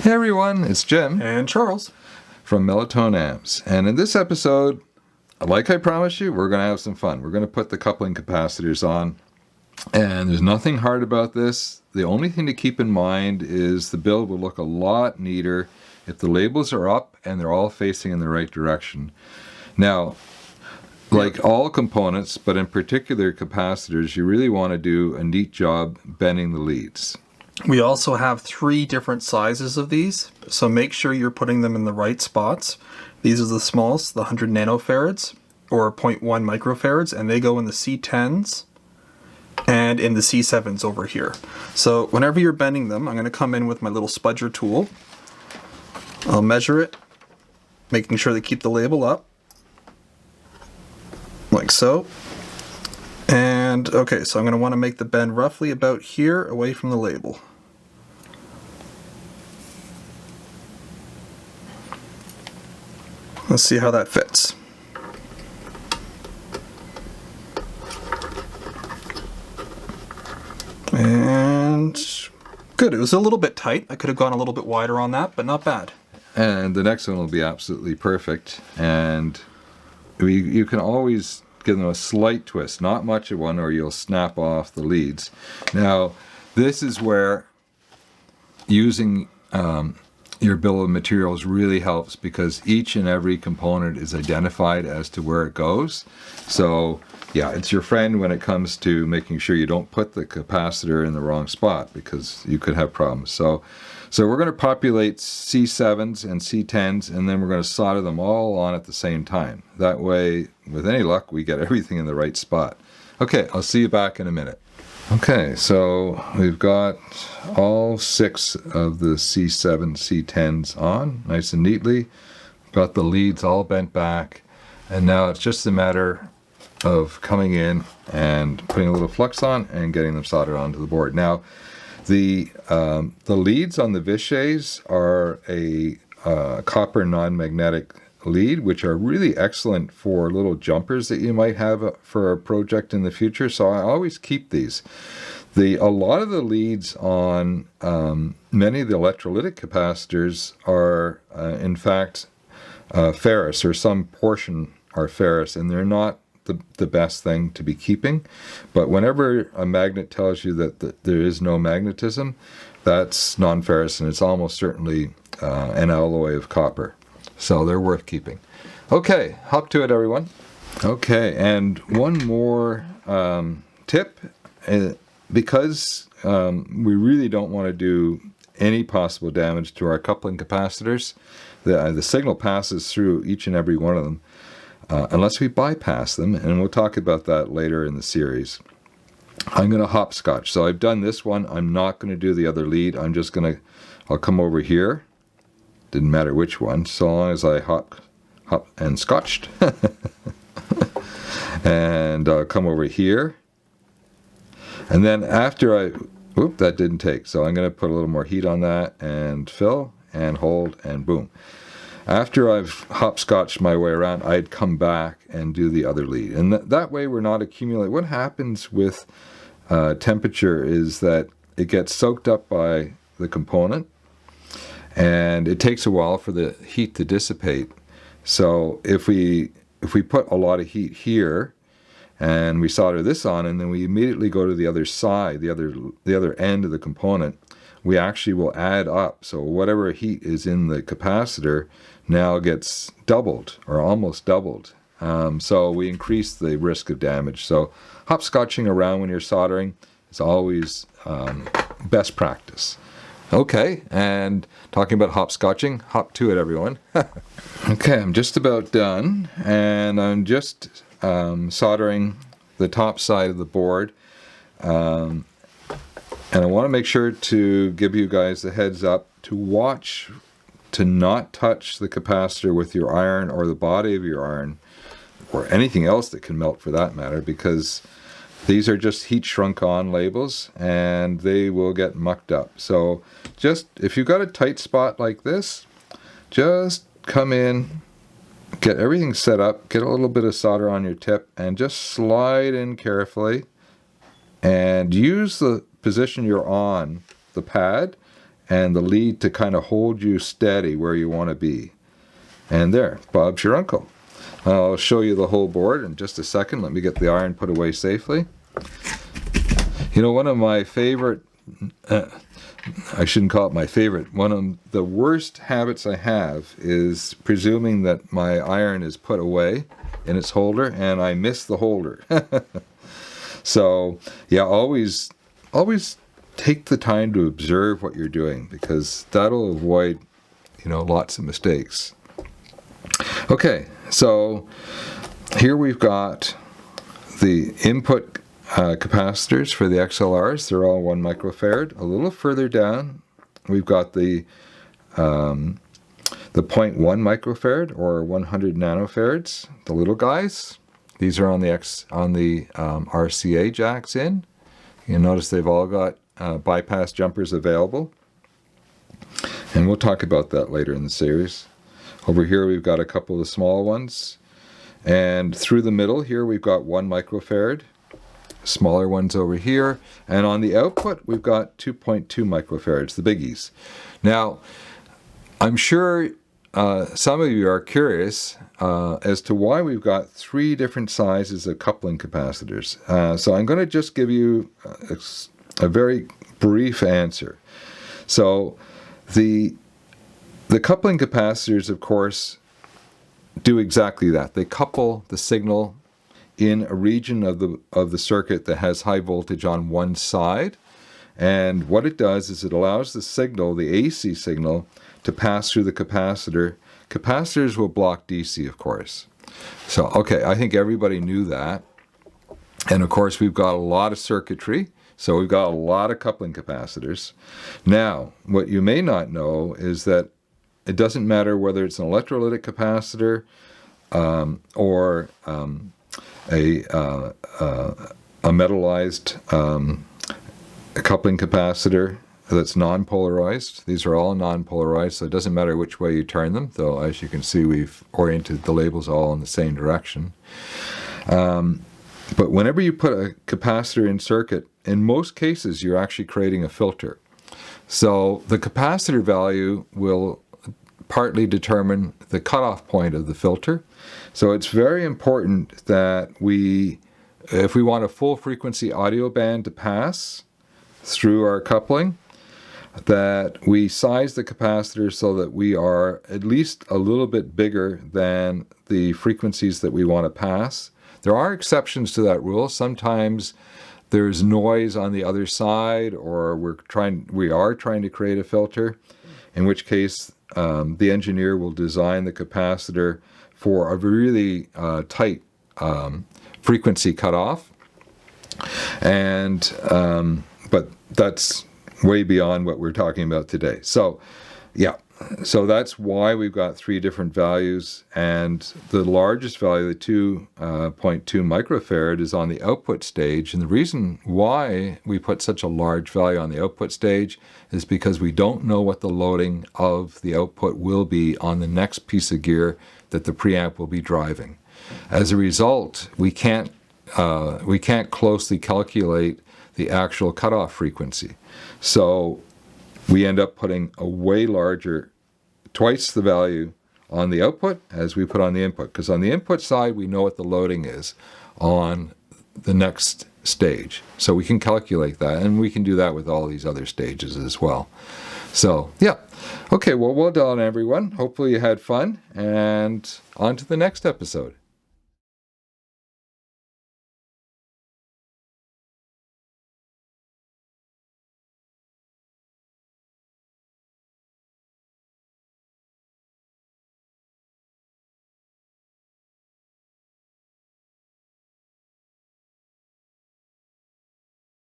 Hey everyone, it's Jim and Charles from Melatonin Amps, and in this episode, like I promised you, we're going to have some fun. We're going to put the coupling capacitors on, and there's nothing hard about this. The only thing to keep in mind is the build will look a lot neater if the labels are up and they're all facing in the right direction. Now, like all components, but in particular capacitors, you really want to do a neat job bending the leads. We also have 3 different sizes of these, so make sure you're putting them in the right spots. These are the smallest, the 100 nanofarads or 0.1 microfarads, and they go in the C10s and in the C7s over here. So whenever you're bending them, I'm going to come in with my little spudger tool. I'll measure it, making sure they keep the label up, like so. And okay, so I'm going to want to make the bend roughly about here away from the label. Let's see how that fits. And good, it was a little bit tight. I could have gone a little bit wider on that, but not bad. And the next one will be absolutely perfect. And you can always give them a slight twist, not much of one, or you'll snap off the leads. Now, this is where using your bill of materials really helps, because each and every component is identified as to where it goes. So yeah, it's your friend when it comes to making sure you don't put the capacitor in the wrong spot, because you could have problems. So we're going to populate C7s and C10s, and then we're going to solder them all on at the same time. That way, with any luck, we get everything in the right spot. Okay, I'll see you back in a minute. Okay, so we've got all 6 of the C7, C10s on, nice and neatly. Got the leads all bent back, and now it's just a matter of coming in and putting a little flux on and getting them soldered onto the board. Now, the leads on the Vishays are a copper non-magnetic lead, which are really excellent for little jumpers that you might have for a project in the future. So I always keep these. A lot of the leads on many of the electrolytic capacitors are in fact ferrous, or some portion are ferrous, and they're not the best thing to be keeping. But whenever a magnet tells you that there is no magnetism, that's non-ferrous, and it's almost certainly an alloy of copper. So they're worth keeping. Okay, hop to it, everyone. Okay, and one more tip, because we really don't want to do any possible damage to our coupling capacitors. The signal passes through each and every one of them, unless we bypass them, and we'll talk about that later in the series. I'm going to hopscotch. So I've done this one. I'm not going to do the other lead. I'll come over here. Didn't matter which one, so long as I hop and scotched. And I'll come over here. And then after that didn't take. So I'm going to put a little more heat on that and fill and hold and boom. After I've hopscotched my way around, I'd come back and do the other lead. And that way we're not accumulating. What happens with temperature is that it gets soaked up by the component, and it takes a while for the heat to dissipate. So if we put a lot of heat here and we solder this on, and then we immediately go to the other side, the other end of the component, we actually will add up. So whatever heat is in the capacitor now gets doubled or almost doubled. So we increase the risk of damage. So hopscotching around when you're soldering is always best practice. Okay, and talking about hopscotching, hop to it, everyone. Okay, I'm just about done, and I'm just soldering the top side of the board. And I want to make sure to give you guys the heads up to watch to not touch the capacitor with your iron, or the body of your iron, or anything else that can melt for that matter, because these are just heat shrunk on labels and they will get mucked up. So just, if you've got a tight spot like this, just come in, get everything set up, get a little bit of solder on your tip, and just slide in carefully and use the position you're on the pad and the lead to kind of hold you steady where you want to be. And there, Bob's your uncle. I'll show you the whole board in just a second. Let me get the iron put away safely. You know, one of my favorite, I shouldn't call it my favorite, one of the worst habits I have is presuming that my iron is put away in its holder and I miss the holder. So, yeah, always take the time to observe what you're doing, because that'll avoid, lots of mistakes. Okay, so here we've got the input capacitors for the XLRs. They're all 1 microfarad. A little further down, we've got the 0.1 microfarad or 100 nanofarads, the little guys. These are on the RCA jacks in. You notice they've all got bypass jumpers available. And we'll talk about that later in the series. Over here we've got a couple of small ones. And through the middle here we've got 1 microfarad. Smaller ones over here. And on the output we've got 2.2 microfarads, the biggies. Now, I'm sure some of you are curious as to why we've got 3 different sizes of coupling capacitors. So I'm going to just give you a very brief answer. So the coupling capacitors, of course, do exactly that. They couple the signal in a region of the circuit that has high voltage on one side. And what it does is it allows the signal, the AC signal, to pass through the capacitor. Capacitors will block DC, of course. So, okay, I think everybody knew that. And of course, we've got a lot of circuitry, so we've got a lot of coupling capacitors. Now, what you may not know is that it doesn't matter whether it's an electrolytic capacitor or a metallized coupling capacitor that's non-polarized. These are all non-polarized, so it doesn't matter which way you turn them, though as you can see we've oriented the labels all in the same direction. But whenever you put a capacitor in circuit, in most cases you're actually creating a filter. So the capacitor value will partly determine the cutoff point of the filter. So it's very important that if we want a full frequency audio band to pass through our coupling, that we size the capacitor so that we are at least a little bit bigger than the frequencies that we want to pass. There are exceptions to that rule. Sometimes there's noise on the other side, or we are trying to create a filter, in which case the engineer will design the capacitor for a really tight frequency cutoff. But that's way beyond what we're talking about today. So, yeah, so that's why we've got 3 different values, and the largest value, the 2.2 microfarad, is on the output stage. And the reason why we put such a large value on the output stage is because we don't know what the loading of the output will be on the next piece of gear that the preamp will be driving. As a result, we can't closely calculate the actual cutoff frequency. So we end up putting a way larger, twice the value on the output as we put on the input. Because on the input side, we know what the loading is on the next stage. So we can calculate that, and we can do that with all these other stages as well. So, yeah. Okay, well done, everyone. Hopefully you had fun, and on to the next episode.